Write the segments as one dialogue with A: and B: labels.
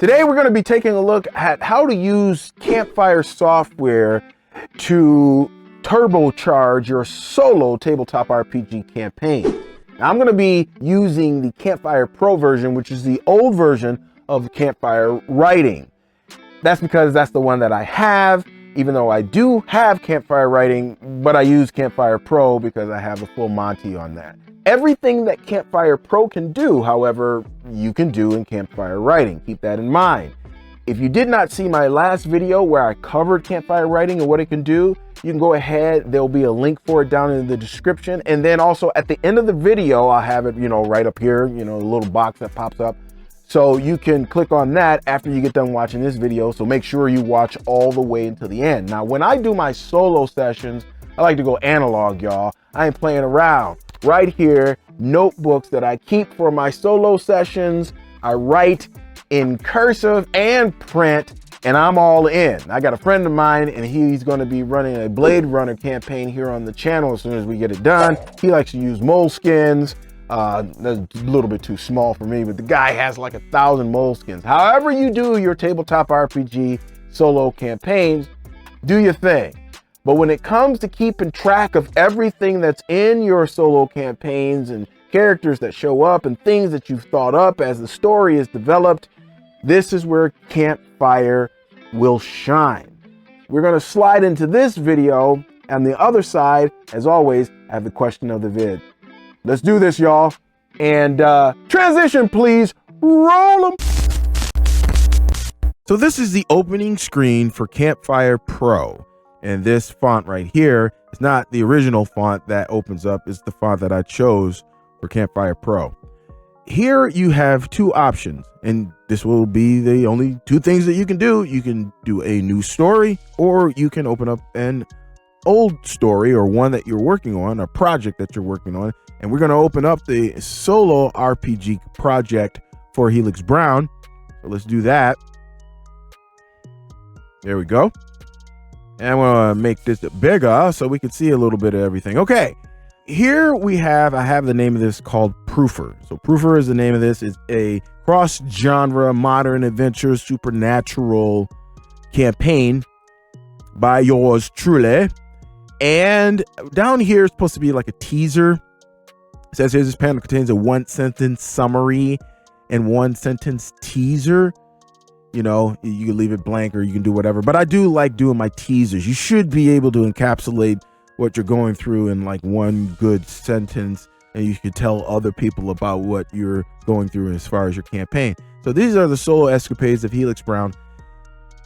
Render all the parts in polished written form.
A: Today we're going to be taking a look at how to use Campfire software to turbocharge your solo tabletop RPG campaign. Now, I'm going to be using the Campfire Pro version, which is the old version of Campfire Writing. That's because that's the one that I have, even though I do have Campfire Writing, but I use Campfire Pro because I have a full Monty on that. Everything that Campfire Pro can do, however, you can do in Campfire Writing. Keep that in mind. If you did not see my last video where I covered Campfire Writing and what it can do, you can go ahead. There'll be a link for it down in the description. And then also at the end of the video, I'll have it, right up here, a little box that pops up. So you can click on that after you get done watching this video. So make sure you watch all the way until the end. Now, when I do my solo sessions, I like to go analog, y'all. I ain't playing around. Right here, notebooks that I keep for my solo sessions. I write in cursive and print, and I'm all in. I got a friend of mine, and he's going to be running a Blade Runner campaign here on the channel as soon as we get it done. He likes to use moleskins. That's a little bit too small for me, but the guy has like 1,000 moleskins. However you do your tabletop RPG solo campaigns, do your thing. But when it comes to keeping track of everything that's in your solo campaigns and characters that show up and things that you've thought up as the story is developed, this is where Campfire will shine. We're going to slide into this video, and the other side, as always, I have the question of the vid. Let's do this, y'all. And transition, please. Roll them. So this is the opening screen for Campfire Pro. And this font right here is not the original font that opens up. It's the font that I chose for Campfire Pro. Here you have two options, and this will be the only two things that you can do. You can do a new story, or you can open up an old story or one that you're working on, a project that you're working on. And we're going to open up the solo RPG project for Helix Brown. So let's do that. There we go. And I'm going to make this bigger so we can see a little bit of everything. Okay, here I have the name of this called Proofer. So Proofer is the name of this. It's a cross-genre, modern adventure, supernatural campaign by yours truly. And down here is supposed to be like a teaser. It says here this panel contains a one-sentence summary and one-sentence teaser. You can leave it blank or you can do whatever, but I do like doing my teasers. You should be able to encapsulate what you're going through in like one good sentence, and you can tell other people about what you're going through as far as your campaign. So these are the solo escapades of Helix Brown.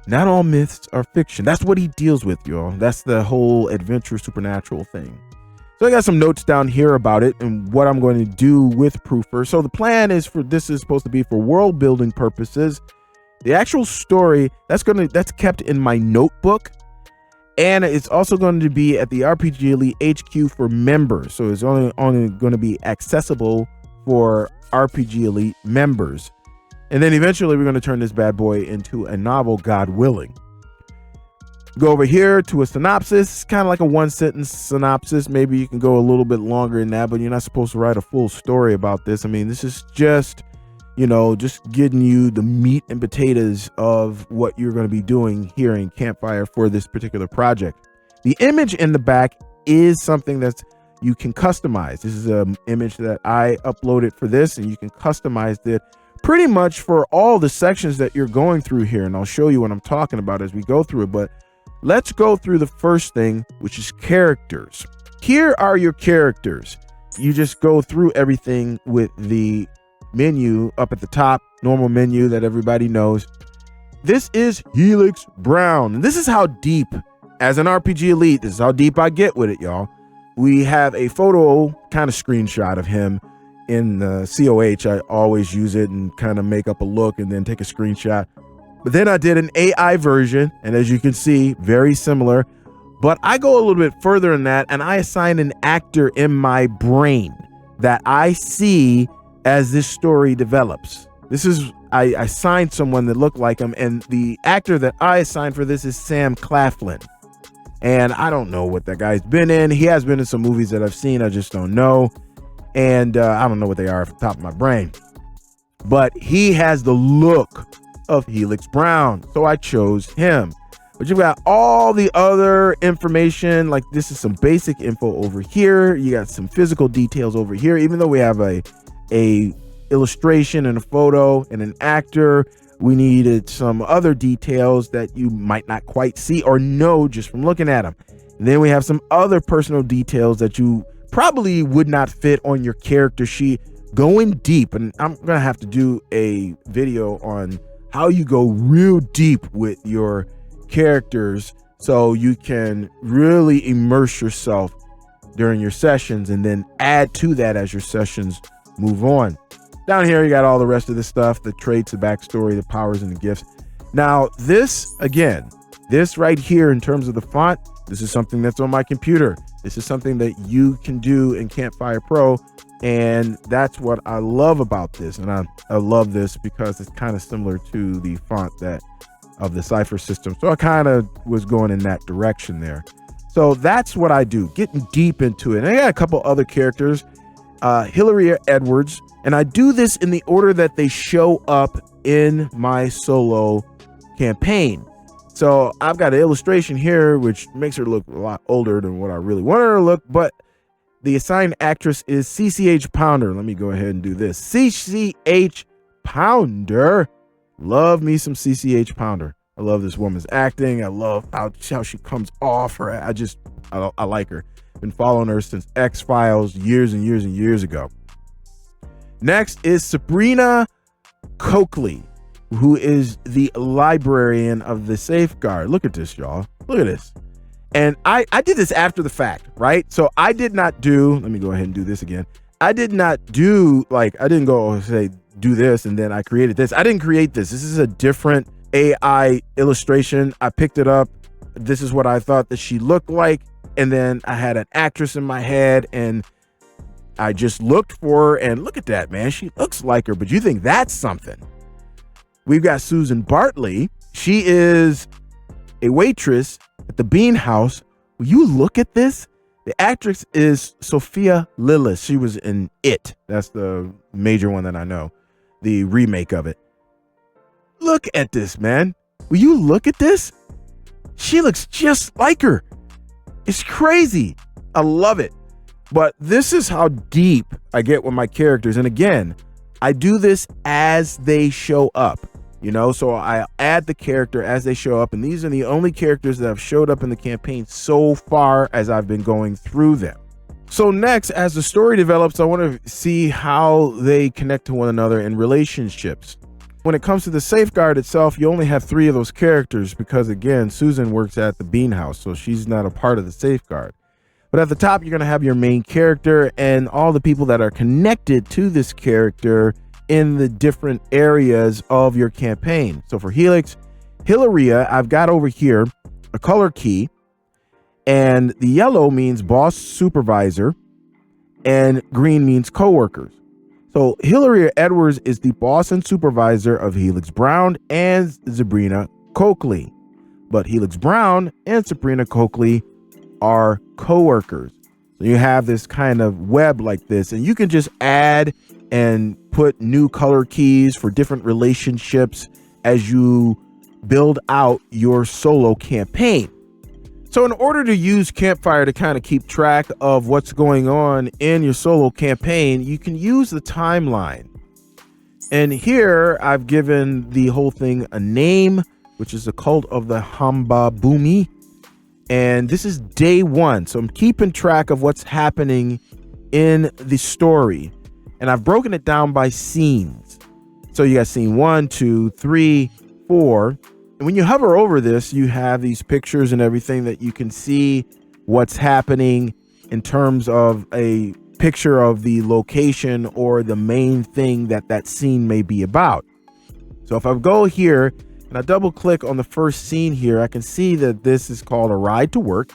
A: Not all myths are fiction. That's what he deals with, y'all. That's the whole adventure supernatural thing. So I got some notes down here about it and what I'm going to do with Proofer. So the plan is this is supposed to be for world building purposes. The actual story that's kept in my notebook, and it's also going to be at the RPG Elite HQ for members. So it's only going to be accessible for RPG Elite members. And then eventually we're going to turn this bad boy into a novel, God willing. Go over here to a synopsis. It's kind of like a one-sentence synopsis. Maybe you can go a little bit longer than that, but you're not supposed to write a full story about this. I mean, this is just just getting you the meat and potatoes of what you're going to be doing here in Campfire for this particular project. The image in the back is something that you can customize. This is an image that I uploaded for this, and you can customize it pretty much for all the sections that you're going through here. And I'll show you what I'm talking about as we go through it. But let's go through the first thing, which is characters. Here are your characters. You just go through everything with the menu up at the top, normal menu that everybody knows. This is Helix Brown. And this is how deep, as an RPG Elite, this is how deep I get with it, y'all. We have a photo kind of screenshot of him in the COH. I always use it and kind of make up a look and then take a screenshot. But then I did an AI version, and as you can see, very similar. But I go a little bit further than that, and I assign an actor in my brain that I see as this story develops. I assigned someone that looked like him, and the actor that I assigned for this is Sam Claflin. And I don't know what that guy's been in. He has been in some movies that I've seen. I just don't know. And I don't know what they are off the top of my brain. But he has the look of Helix Brown. So I chose him. But you've got all the other information, like this is some basic info over here. You got some physical details over here. Even though we have a illustration and a photo and an actor, we needed some other details that you might not quite see or know just from looking at them. And then we have some other personal details that you probably would not fit on your character sheet. Going deep, and I'm gonna have to do a video on how you go real deep with your characters so you can really immerse yourself during your sessions and then add to that as your sessions move on. Down here you got all the rest of the stuff, the traits, the backstory, the powers, and the gifts. Now this, again, this right here in terms of the font, this is something that's on my computer. This is something that you can do in Campfire Pro, and that's what I love about this. And I love this because it's kind of similar to the font that of the Cypher system. So I kind of was going in that direction there. So that's what I do, getting deep into it. And I got a couple other characters, Hilaria Edwards, and I do this in the order that they show up in my solo campaign. So I've got an illustration here, which makes her look a lot older than what I really want her to look, but the assigned actress is CCH Pounder. Let me go ahead and do this. CCH Pounder. Love me some CCH Pounder. I love this woman's acting. I love how she comes off her. I like her. Been following her since X-Files years and years and years ago. Next is Sabrina Coakley, who is the librarian of the Safeguard. Look at this, y'all. Look at this. And I did this after the fact, right? So I did not do, let me go ahead and do this again. I did not do, like, I didn't go say, do this, and then I created this. I didn't create this. This is a different AI illustration. I picked it up. This is what I thought that she looked like. And then I had an actress in my head, and I just looked for her, and look at that, man. She looks like her, but you think that's something. We've got Susan Bartley. She is a waitress at the Bean House. Will you look at this? The actress is Sophia Lillis. She was in It. That's the major one that I know, the remake of it. Look at this, man. Will you look at this? She looks just like her. It's crazy. I love it. But this is how deep I get with my characters. And again, I do this as they show up, you know, so I add the character as they show up. And these are the only characters that have showed up in the campaign so far as I've been going through them. So next, as the story develops, I want to see how they connect to one another in relationships. When it comes to the Safeguard itself, you only have 3 of those characters because, again, Susan works at the Bean House, so she's not a part of the Safeguard. But at the top, you're going to have your main character and all the people that are connected to this character in the different areas of your campaign. So for Helix, Hilaria, I've got over here a color key, and the yellow means boss supervisor, and green means coworkers. So Hilaria Edwards is the boss and supervisor of Helix Brown and Sabrina Coakley. But Helix Brown and Sabrina Coakley are coworkers. So you have this kind of web like this, and you can just add and put new color keys for different relationships as you build out your solo campaign. So in order to use Campfire to kind of keep track of what's going on in your solo campaign, you can use the timeline. And here I've given the whole thing a name, which is the Cult of the Hamba Boomi. And this is day 1. So I'm keeping track of what's happening in the story. And I've broken it down by scenes. So you got scene 1, 2, 3, 4. And when you hover over this, you have these pictures and everything that you can see what's happening in terms of a picture of the location or the main thing that that scene may be about. So if I go here and I double click on the first scene here, I can see that this is called A Ride to Work.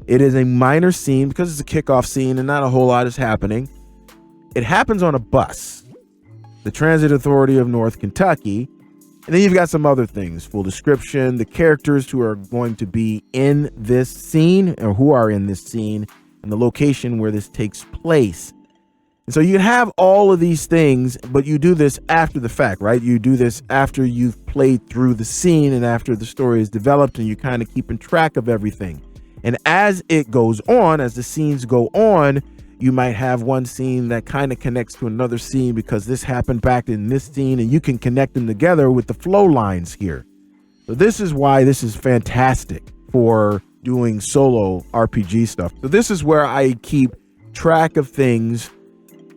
A: It is a minor scene because it's a kickoff scene and not a whole lot is happening. It happens on a bus, the Transit Authority of North Kentucky. And then you've got some other things, full description, the characters who are going to be in this scene or who are in this scene and the location where this takes place. And so you can have all of these things, but you do this after the fact, right? You do this after you've played through the scene and after the story is developed, and you're kind of keeping track of everything. And as it goes on, as the scenes go on, you might have one scene that kind of connects to another scene because this happened back in this scene, and you can connect them together with the flow lines here. So this is why this is fantastic for doing solo RPG stuff. So this is where I keep track of things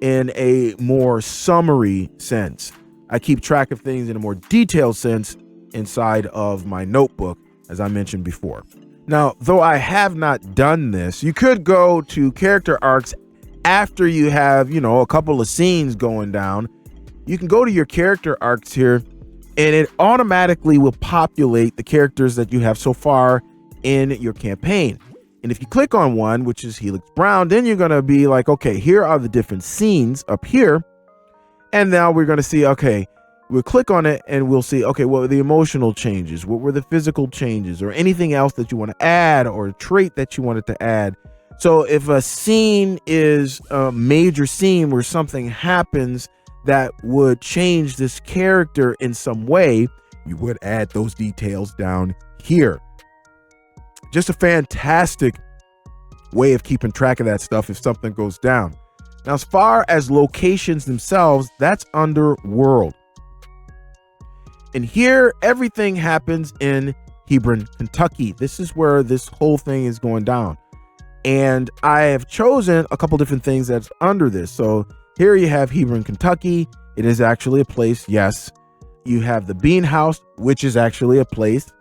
A: in a more summary sense. I keep track of things in a more detailed sense inside of my notebook, as I mentioned before. Now, though I have not done this, you could go to character arcs after you have, a couple of scenes going down. You can go to your character arcs here, and it automatically will populate the characters that you have so far in your campaign. And if you click on one, which is Helix Brown, then you're going to be like, okay, here are the different scenes up here. And now we're going to see, okay, we'll click on it and we'll see, okay, what were the emotional changes? What were the physical changes, or anything else that you want to add, or a trait that you wanted to add? So if a scene is a major scene where something happens that would change this character in some way, you would add those details down here. Just a fantastic way of keeping track of that stuff if something goes down. Now, as far as locations themselves, that's under world. And here, everything happens in Hebron, Kentucky. This is where this whole thing is going down. And I have chosen a couple different things that's under this. So here you have Hebron, Kentucky. It is actually a place, yes. You have the Bean House, which is actually a place.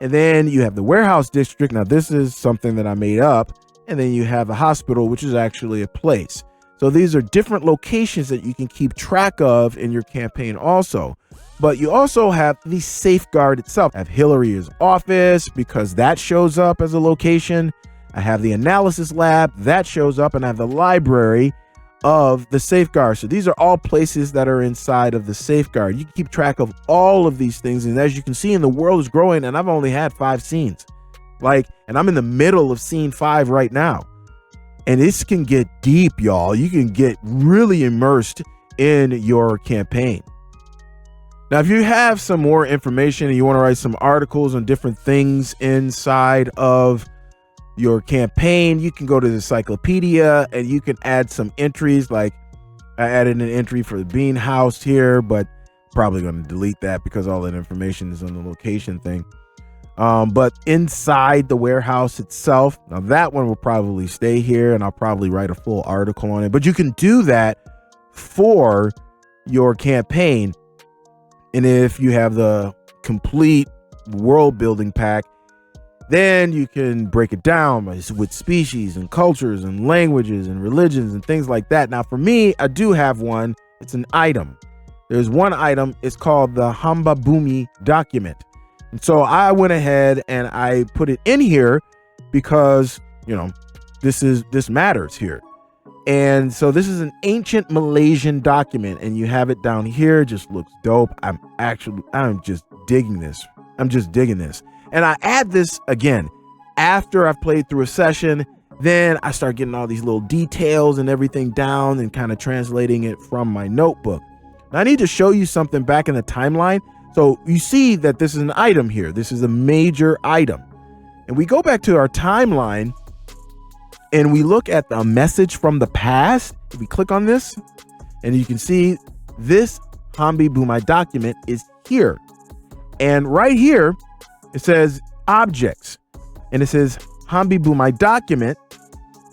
A: And then you have the Warehouse District. Now, this is something that I made up. And then you have the hospital, which is actually a place. So these are different locations that you can keep track of in your campaign also. But you also have the safeguard itself. I have Hillary's office because that shows up as a location. I have the analysis lab that shows up, and I have the library of the safeguard. So these are all places that are inside of the safeguard. You can keep track of all of these things. And as you can see, the world is growing, and I've only had 5 scenes. And I'm in the middle of scene 5 right now. And this can get deep, y'all. You can get really immersed in your campaign. Now, if you have some more information and you want to write some articles on different things inside of your campaign, you can go to the Encyclopedia and you can add some entries. Like I added an entry for the Bean House here, but probably going to delete that because all that information is on the location thing. But inside the warehouse itself, now that one will probably stay here, and I'll probably write a full article on it. But you can do that for your campaign. And if you have the complete world building pack, then you can break it down with species and cultures and languages and religions and things like that. Now, for me, I do have one. It's an item. There's one item. It's called the Hamba Boomi document. And so I went ahead and I put it in here because, this matters here. And so this is an ancient Malaysian document, and you have it down here. It just looks dope. I'm just digging this. And I add this again after I've played through a session. Then I start getting all these little details and everything down and kind of translating it from my notebook. Now I need to show you something back in the timeline. So you see that this is an item here. This is a major item. And we go back to our timeline and we look at the message from the past. If we click on this, and you can see this Hambi Bumai document is here. And right here, it says objects. And it says Hambi Bumai document,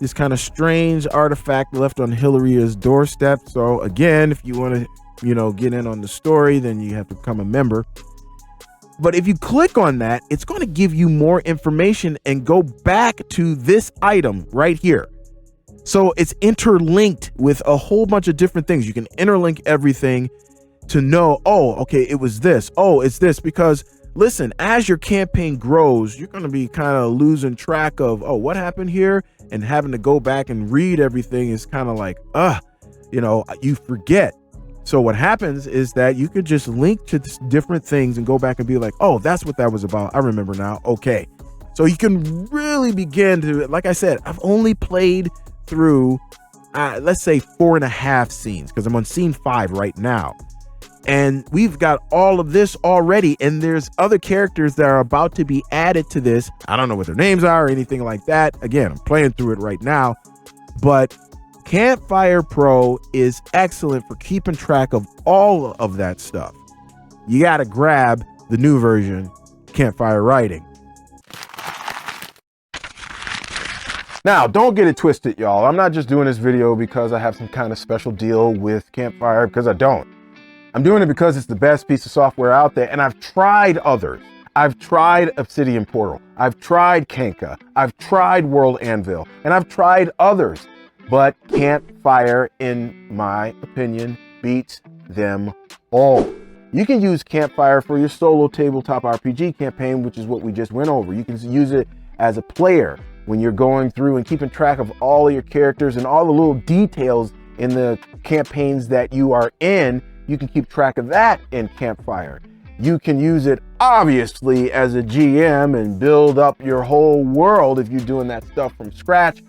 A: this kind of strange artifact left on Hillary's doorstep. So again, if you want to get in on the story, then you have to become a member. But if you click on that, it's going to give you more information and go back to this item right here. So it's interlinked with a whole bunch of different things. You can interlink everything to know, oh, okay, it was this. Oh, it's this. Because listen, as your campaign grows, you're going to be kind of losing track of, oh, what happened here? And having to go back and read everything is kind of like, you forget. So what happens is that you could just link to different things and go back and be like, oh, that's what that was about. I remember now. Okay. So you can really begin to, like I said, I've only played through let's say 4.5 scenes, because I'm on scene 5 right now. And we've got all of this already, and there's other characters that are about to be added to this. I don't know what their names are or anything like that. Again, I'm playing through it right now, but Campfire Pro is excellent for keeping track of all of that stuff. You got to grab the new version, Campfire Writing. Now, don't get it twisted, y'all. I'm not just doing this video because I have some kind of special deal with Campfire, because I don't. I'm doing it because it's the best piece of software out there, and I've tried others. I've tried Obsidian Portal. I've tried Kanka. I've tried World Anvil, and I've tried others. But Campfire, in my opinion, beats them all. You can use Campfire for your solo tabletop RPG campaign, which is what we just went over. You can use it as a player when you're going through and keeping track of all of your characters and all the little details in the campaigns that you are in. You can keep track of that in Campfire. You can use it obviously as a GM and build up your whole world if you're doing that stuff from scratch.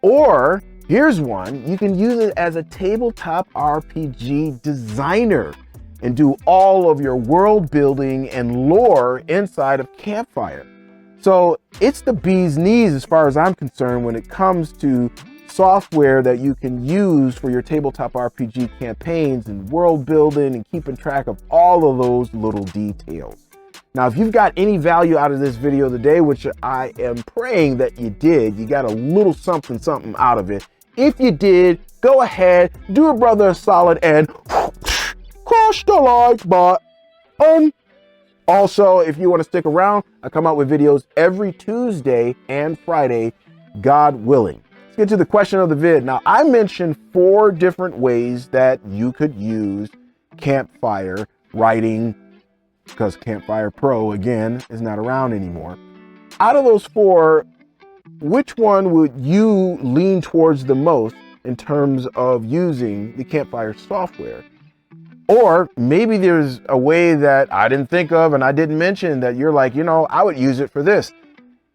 A: Or here's one, you can use it as a tabletop RPG designer and do all of your world building and lore inside of Campfire. So it's the bee's knees as far as I'm concerned when it comes to software that you can use for your tabletop RPG campaigns and world building and keeping track of all of those little details. Now, if you've got any value out of this video today, which I am praying that you did, you got a little something out of it. If you did, go ahead, do a brother a solid and crush the like button. Also, if you want to stick around, I come out with videos every Tuesday and Friday, God willing. Let's get to the question of the vid. Now, I mentioned 4 different ways that you could use Campfire Writing, because Campfire Pro, again, is not around anymore. Out of those 4, which one would you lean towards the most in terms of using the Campfire software? Or maybe there's a way that I didn't think of and I didn't mention that you're like, you know, I would use it for this.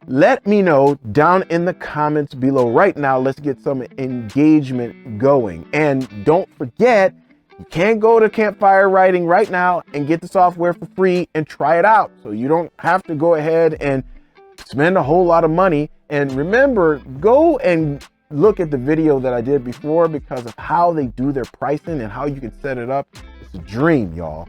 A: Let me know down in the comments below right now. Let's get some engagement going. And don't forget, you can go to Campfire Writing right now and get the software for free and try it out. So you don't have to go ahead and spend a whole lot of money. And remember, go and look at the video that I did before because of how they do their pricing and how you can set it up. It's a dream, y'all.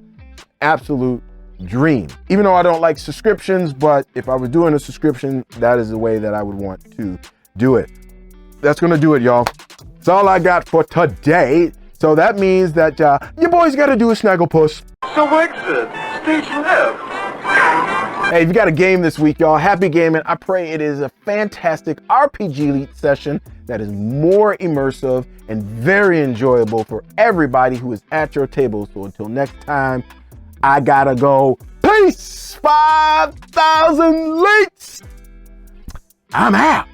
A: Absolute dream. Even though I don't like subscriptions, but if I was doing a subscription, that is the way that I would want to do it. That's gonna do it, y'all. That's all I got for today. So that means that your boys gotta do a Snagglepuss.
B: So exit, stage left.
A: Hey, if you got a game this week, y'all, happy gaming. I pray it is a fantastic RPG Elite session that is more immersive and very enjoyable for everybody who is at your table. So until next time, I gotta go. Peace, 5,000 leaks. I'm out.